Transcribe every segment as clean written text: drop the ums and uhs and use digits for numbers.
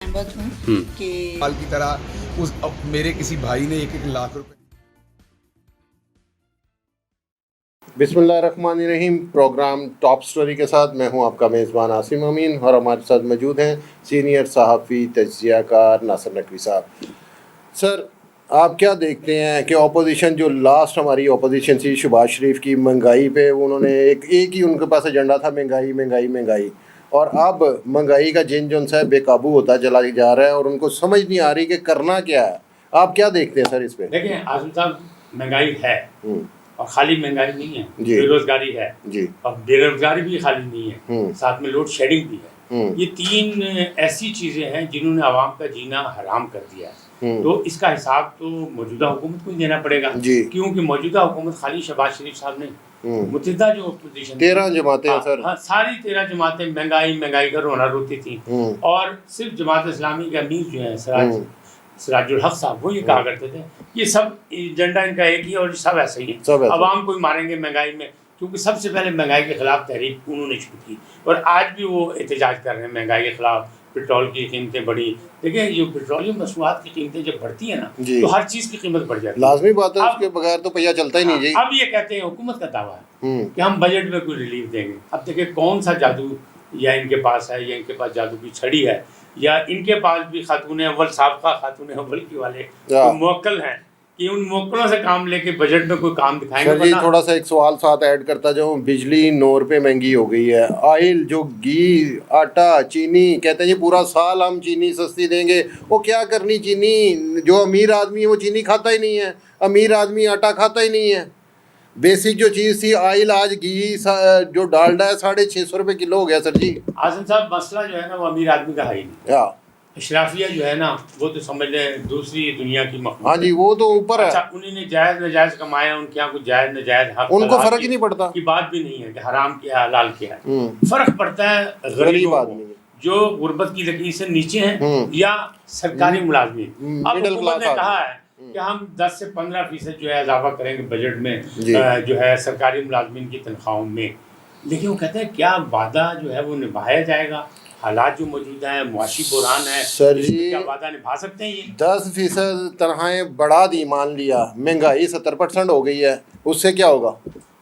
सहमत हूँ कि साल की तरह उस मेरे किसी भाई ने 1-1 लाख रुपए। बिस्मिल्लाहिर्रहमानिर्रहीम। प्रोग्राम टॉप स्टोरी के साथ मैं हूं आपका मेज़बान आसिम अमीन और हमारे साथ मौजूद हैं सीनियर सहाफ़ी तज्ज़ियाकार नासिर नकवी साहब। सर, आप क्या देखते हैं कि अपोजिशन जो लास्ट हमारी अपोजिशन थी शहबाज शरीफ की महंगाई पे, उन्होंने एक ही उनके पास एजेंडा था महंगाई महंगाई महंगाई, और अब महंगाई का जिन जो है बेकाबू होता चला जा रहा है और उनको समझ नहीं आ रही कि करना क्या है। आप क्या देखते हैं सर इस पे? देखिए आसिम साहब, महंगाई है और खाली महंगाई नहीं है, जी। बेरोजगारी है जी। और बेरोजगारी भी खाली नहीं है, साथ में लोड शेडिंग भी है। ये तीन ऐसी चीजें हैं जिन्होंने आवाम का जीना हराम कर दिया है। तो इसका हिसाब तो मौजूदा हुकूमत को ही देना पड़ेगा, क्योंकि मौजूदा हुकूमत खाली शहबाज शरीफ साहब ने मुतहदा जो अपोजिशन 13 जमातें हैं सर। हाँ, सारी 13 जमातें महंगाई महंगाई का रोना रोती थी और सिर्फ जमात इस्लामी के अमीर जो है सिराजुल हक साहब, वो ये कहा करते थे ये सब एजेंडा इनका एक ही और सब ऐसे ही है, आवाम को ही मारेंगे महंगाई में, क्योंकि सबसे पहले महंगाई के खिलाफ तहरीक उन्होंने शुरू की और आज भी वो एहतजाज कर रहे हैं महंगाई के खिलाफ। पेट्रोल की कीमतें बढ़ी, देखिए जो पेट्रोलियम मसनूआत की कीमतें जब बढ़ती है ना तो हर चीज़ की कीमत बढ़ जाती है, लाजमी बात है, उसके बगैर तो पहिया चलता ही नहीं जी। अब ये कहते हैं हुकूमत का दावा है कि हम बजट में कोई रिलीफ देंगे। अब देखिए कौन सा जादू या इनके पास है या इनके पास जादू की छड़ी है या इनके पास भी खातून अव्वल साबका खातून अव्वल की वाले तो मुवक्किल हैं कि उन मुवक्किलों से काम लेके बजट में कोई काम दिखाएंगे। सर जी थोड़ा सा एक सवाल साथ ऐड करता जाऊँ, बिजली 9 रुपये महंगी हो गई है, ऑयल जो घी आटा चीनी कहते हैं जी पूरा साल हम चीनी सस्ती देंगे, वो क्या करनी चीनी, जो अमीर आदमी है वो चीनी खाता ही नहीं है, अमीर आदमी आटा खाता ही नहीं है। बेसिक जो चीज़ थी ऑयल, आज घी जो डालडा है 650 रुपये किलो हो गया सर जी। आज़म साहब मसला जो है ना वो अमीर आदमी का है ही नहीं, अशराफिया जो है ना वो तो समझ लें दूसरी दुनिया की मखलूक। हाँ जी, वो तो ऊपर है। अच्छा, उन्होंने जायज़ नाजायज़ कमाया, उनके यहाँ कुछ जायज़ नाजायज़ हक, उनको फ़र्क ही नहीं पड़ता की बात भी नहीं है कि हराम क्या है हलाल क्या है। फ़र्क पड़ता है गरीब आदमी जो गुर्बत की लकीर से नीचे हैं या सरकारी मुलाजमीन। अब हुकूमत ने कहा है कि हम 10 से 15% जो है इजाफा करेंगे बजट में जो है सरकारी मुलाजमीन की तनख्वाहों में, लेकिन वो कहते हैं क्या वादा जो है वो निभाया जाएगा? हालात जो मौजूद हैं, मुआशी बुरान है सर जी, क्या वादा निभा सकते हैं? ये 10% तनख्वाहें बढ़ा दी, मान लिया महंगाई 70% हो गई है, उससे क्या होगा?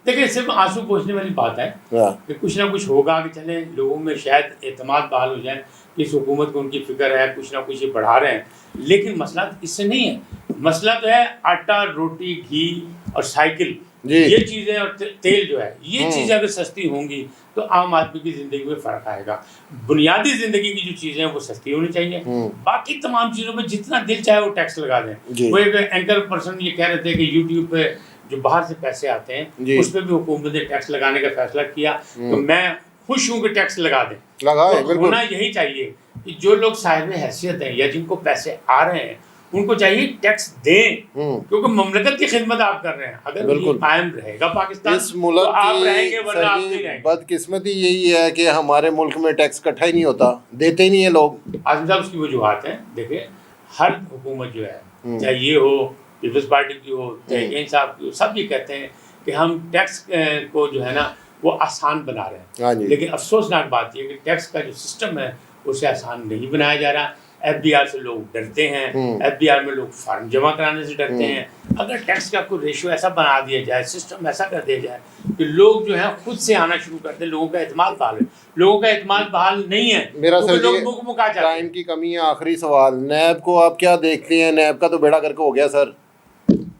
देखिए सिर्फ आंसू पोंछने वाली बात है कि कुछ ना कुछ होगा कि चले लोगों में शायद एतमाद बहाल हो जाए कि इस हुकूमत को उनकी फिक्र है, कुछ ना कुछ ये बढ़ा रहे हैं, लेकिन मसला इससे नहीं है। मसला तो है आटा रोटी घी और साइकिल, ये चीज़ें और तेल जो है, ये चीज़ें अगर सस्ती होंगी तो आम आदमी की ज़िंदगी में फ़र्क आएगा। बुनियादी ज़िंदगी की जो चीज़ें हैं वो सस्ती होनी चाहिए, बाकी तमाम चीज़ों में जितना दिल चाहे वो टैक्स लगा दें। वो एक एंकर पर्सन ये कह रहे थे कि यूट्यूब पे जो बाहर से पैसे आते हैं उस पर भी हुकूमत ने टैक्स लगाने का फैसला किया, तो मैं खुश हूँ कि टैक्स लगा दें। तो होना यही चाहिए कि जो लोग साहिब हैसियत हैं या जिनको पैसे आ रहे हैं उनको चाहिए टैक्स दें, क्योंकि ममलकत की खिदमत आप कर रहे हैं। अगर ये कायम रहेगा पाकिस्तान इस मुल्क तो आप रहेंगे, वरना आप नहीं रहेंगे। बदकिस्मती यही है कि हमारे मुल्क में टैक्स इकट्ठा ही नहीं होता, देते ही नहीं है लोग। आज़म साहब उसकी वजूहत हैं। देखिए हर हुकूमत जो है, चाहे ये हो पीपल्स पार्टी की हो चाहे इंसाफ की हो, सब ये कहते हैं कि हम टैक्स को जो है ना वो आसान बना रहे हैं, लेकिन अफसोसनाक बात यह कि टैक्स का जो सिस्टम है उसे आसान नहीं बनाया जा रहा। FBR से लोग डरते हैं, FBR में लोग फार्म जमा कराने से डरते हैं। अगर टैक्स का कोई रेशियो ऐसा बना दिया जाए, सिस्टम ऐसा कर दिया जाए कि लोग जो है खुद से आना शुरू कर दें, लोगों का एतमाद बहाल है। लोगों का एतमाद बहाल नहीं है, मेरा सर लोग मुकमुका जाते हैं। टाइम की कमी है, आखिरी सवाल, नैब को आप क्या देखते हैं? नैब का तो बेड़ा करके हो गया सर।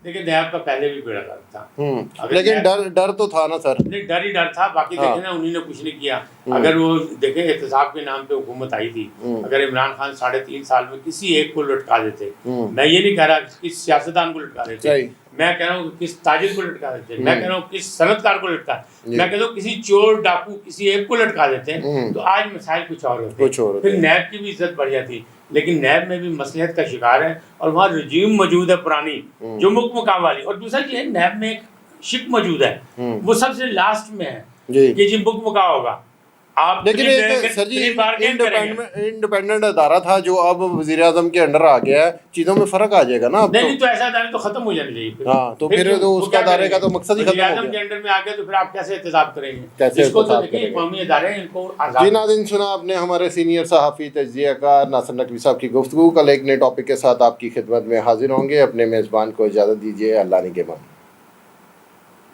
देखिए नैब का पहले भी बेड़ा गर्क था, लेकिन डर तो था ना सर। नहीं, डर ही डर था, बाकी देखे ना उन्होंने कुछ नहीं किया। अगर वो देखे एहतसाब के नाम पे हुकूमत आई थी, अगर इमरान खान 3.5 साल में किसी एक को लटका देते, मैं ये नहीं कह रहा किस सियासतदान को लटका देते, मैं कह रहा हूँ किस ताजिर को लटका देते, मैं कह रहा हूँ किस सनतकार को लटका, मैं कहता हूँ किसी चोर डाकू किसी एक को लटका देते तो आज मसाइल कुछ और होते, फिर नैब की भी इज्जत बढ़ जाती। लेकिन नैब में भी मसलियत का शिकार है और वहाँ रजीम मौजूद है पुरानी जो मुकमकाम वाली, और दूसरा ये है नैब में एक शिक मौजूद है, वो सबसे लास्ट में है कि जी मुकमका होगा। آپ لیکن ایک سر جی انڈیپینڈنٹ ادارہ تھا جو اب وزیر اعظم کے انڈر آ گیا ہے، چیزوں میں فرق آ جائے گا نا اب نہیں تو ایسا ادارے تو ختم ہو جانے چاہیے. ہاں تو پھر تو اس کا ادارے کا تو مقصد ہی ختم ہو گیا. کے انڈر میں آ گیا تو پھر آپ کیسے احتساب کریں گے؟ کیسے اس کو تو احتساب دیکھیں کریں گے؟ قومی ادارے ہیں، ان کو جی آزاد. ناظرین، سنا آپ نے ہمارے سینئر صحافی تجزیہ کار ناصر نقوی صاحب کی گفتگو. کل ایک نئے ٹاپک کے ساتھ آپ کی خدمت میں حاضر ہوں گے. اپنے میزبان کو اجازت دیجیے. اللہ نگہبان.